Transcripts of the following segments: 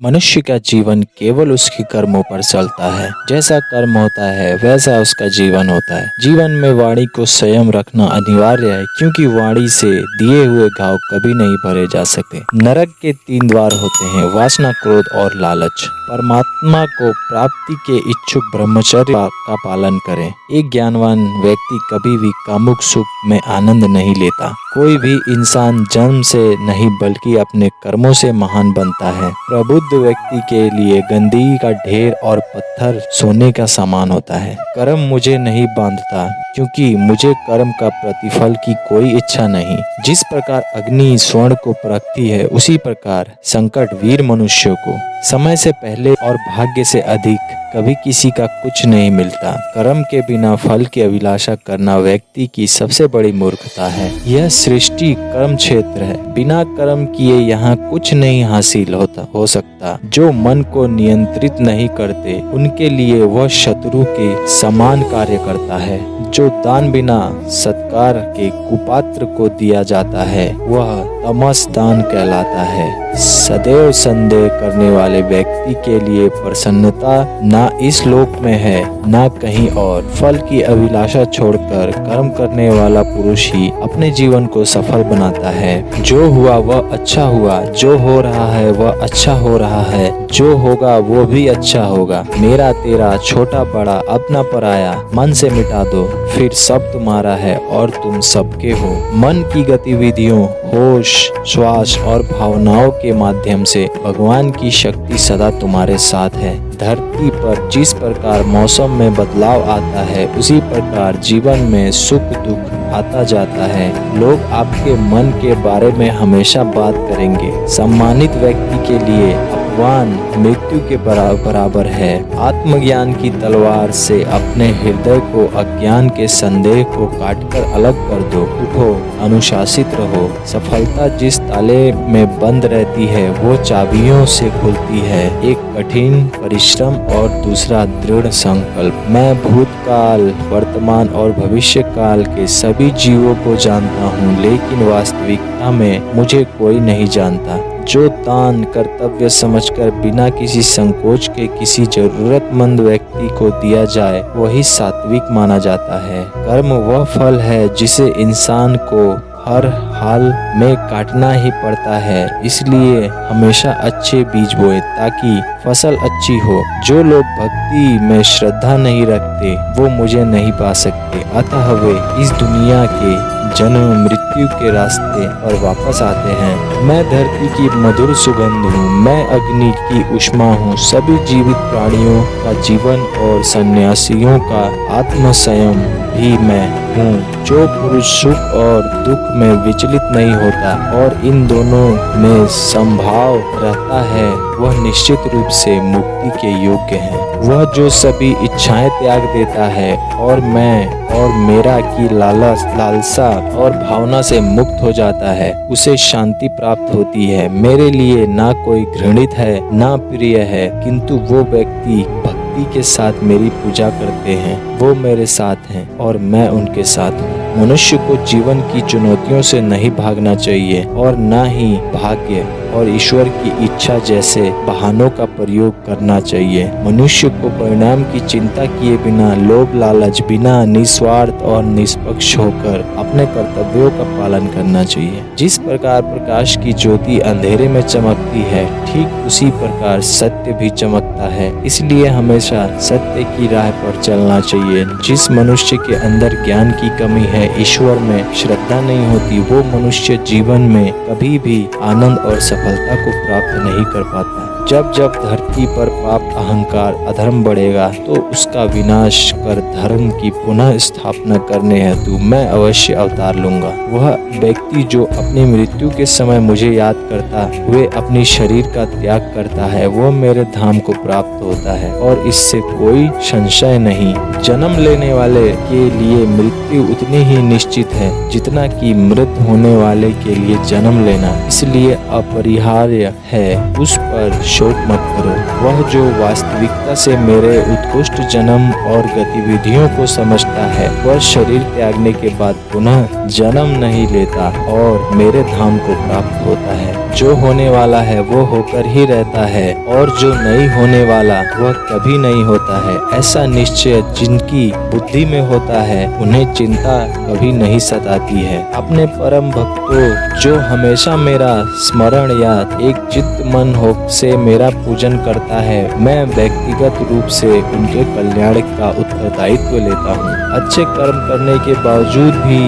मनुष्य का जीवन केवल उसके कर्मों पर चलता है। जैसा कर्म होता है वैसा उसका जीवन होता है। जीवन में वाणी को संयम रखना अनिवार्य है, क्योंकि वाणी से दिए हुए घाव कभी नहीं भरे जा सकते। नरक के 3 द्वार होते हैं, वासना, क्रोध और लालच। परमात्मा को प्राप्ति के इच्छुक ब्रह्मचर्य का पालन करें। एक ज्ञानवान व्यक्ति कभी भी कामुक सुख में आनंद नहीं लेता। कोई भी इंसान जन्म से नहीं बल्कि अपने कर्मों से महान बनता है। प्रबुद्ध व्यक्ति के लिए गंदगी का ढेर और पत्थर सोने का समान होता है। कर्म मुझे नहीं बांधता, क्योंकि मुझे कर्म का प्रतिफल की कोई इच्छा नहीं। जिस प्रकार अग्नि स्वर्ण को परखती है, उसी प्रकार संकट वीर मनुष्यों को समय से पहले और भाग्य से अधिक कभी किसी का कुछ नहीं मिलता। कर्म के बिना फल की अभिलाषा करना व्यक्ति की सबसे बड़ी मूर्खता है। यह सृष्टि कर्म क्षेत्र है। बिना कर्म किए यहाँ कुछ नहीं हासिल हो सकता। जो मन को नियंत्रित नहीं करते, उनके लिए वह शत्रु के समान कार्य करता है। जो दान बिना सत्कार के कुपात्र को दिया जाता है, वह तमस दान कहलाता है। सदैव संदेह करने वाले व्यक्ति के लिए प्रसन्नता ना इस लोक में है ना कहीं और। फल की अभिलाषा छोड़कर कर्म करने वाला पुरुष ही अपने जीवन को सफल बनाता है। जो हुआ वह अच्छा हुआ, जो हो रहा है वह अच्छा हो रहा है, जो होगा वो भी अच्छा होगा। मेरा तेरा, छोटा बड़ा, अपना पराया, मन से मिटा दो, फिर सब तुम्हारा है और तुम सबके हो। मन की गतिविधियों, होश, श्वास और भावनाओं के माध्यम से भगवान की शक्ति सदा तुम्हारे साथ है। धरती पर जिस प्रकार मौसम में बदलाव आता है, उसी प्रकार जीवन में सुख दुख आता जाता है। लोग आपके मन के बारे में हमेशा बात करेंगे। सम्मानित व्यक्ति के लिए अपमान मृत्यु के बराबर है। आत्मज्ञान की तलवार से अपने हृदय को अज्ञान के संदेह को काटकर अलग कर दो। उठो, अनुशासित रहो। सफलता जिस ताले में बंद रहती है, वो चाबियों से खुलती है। एक कठिन परिश्रम और दूसरा दृढ़ संकल्प। मैं भूतकाल, वर्तमान और भविष्य काल के सभी जीवों को जानता हूँ, लेकिन वास्तविकता में मुझे कोई नहीं जानता। जो दान कर्तव्य समझकर बिना किसी संकोच के किसी जरूरतमंद व्यक्ति को दिया जाए, वही सात्विक माना जाता है। कर्म वह फल है जिसे इंसान को हर हाल में काटना ही पड़ता है। इसलिए हमेशा अच्छे बीज बोए ताकि फसल अच्छी हो। जो लोग भक्ति में श्रद्धा नहीं रखते, वो मुझे नहीं पा सकते। अतः वे इस दुनिया के जन्म मृत्यु के रास्ते पर वापस आते हैं। मैं धरती की मधुर सुगंध हूँ, मैं अग्नि की ऊष्मा हूँ। सभी जीवित प्राणियों का जीवन और सन्यासियों का आत्म संयम भी मैं हूँ। जो पुरुष सुख और दुख में विचलित नहीं होता और इन दोनों में संभाव रहता है, वह निश्चित रूप से मुक्ति के योग्य है। वह जो सभी इच्छाएं त्याग देता है और मैं और मेरा की लालसा और भावना से मुक्त हो जाता है, उसे शांति प्राप्त होती है। मेरे लिए ना कोई घृणित है ना प्रिय है, किंतु वो व्यक्ति भक्ति के साथ मेरी पूजा करते हैं, वो मेरे साथ हैं और मैं उनके साथ हूँ। मनुष्य को जीवन की चुनौतियों से नहीं भागना चाहिए और न ही भाग्य और ईश्वर की इच्छा जैसे बहानों का प्रयोग करना चाहिए। मनुष्य को परिणाम की चिंता किए बिना, लोभ लालच बिना, निस्वार्थ और निष्पक्ष होकर अपने कर्तव्यों का पालन करना चाहिए। जिस प्रकार प्रकाश की ज्योति अंधेरे में चमकती है, ठीक उसी प्रकार सत्य भी चमकता है। इसलिए हमेशा सत्य की राह पर चलना चाहिए। जिस मनुष्य के अंदर ज्ञान की कमी है, ईश्वर में श्रद्धा नहीं होती, वो मनुष्य जीवन में कभी भी आनंद और सफलता को प्राप्त नहीं कर पाता। जब जब धरती पर पाप, अहंकार, अधर्म बढ़ेगा, तो उसका विनाश कर धर्म की पुनः स्थापना करने हेतु मैं अवश्य अवतार लूंगा। वह व्यक्ति जो अपनी मृत्यु के समय मुझे याद करता हुए अपनी शरीर का त्याग करता है, वो मेरे धाम को प्राप्त होता है और इससे कोई संशय नहीं। जन्म लेने वाले के लिए मृत्यु उतनी ही निश्चित है जितना कि मृत होने वाले के लिए जन्म लेना। इसलिए अपरिहार्य है। उस पर पर शोक मत करो। वह जो वास्तविकता से मेरे उत्कृष्ट जन्म और गतिविधियों को समझता है, वह शरीर त्यागने के बाद पुनः जन्म नहीं लेता और मेरे धाम को प्राप्त होता है। जो होने वाला है वो होकर ही रहता है और जो नहीं होने वाला वह कभी नहीं होता है। ऐसा निश्चय जिनकी बुद्धि में होता है, उन्हें चिंता कभी नहीं सताती है। अपने परम भक्तों जो हमेशा मेरा स्मरण या एक चित्त मन हो से मेरा पूजन करता है, मैं व्यक्तिगत रूप से उनके कल्याण का उत्तरदायित्व लेता हूँ। अच्छे कर्म करने के बावजूद भी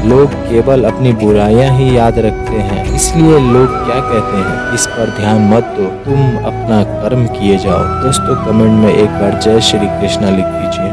लोग केवल अपनी बुराइयां ही याद रखते हैं, इसलिए लोग क्या कहते हैं इस पर ध्यान मत दो, तुम अपना कर्म किए जाओ। दोस्तों कमेंट में एक बार जय श्री कृष्णा लिख दीजिए।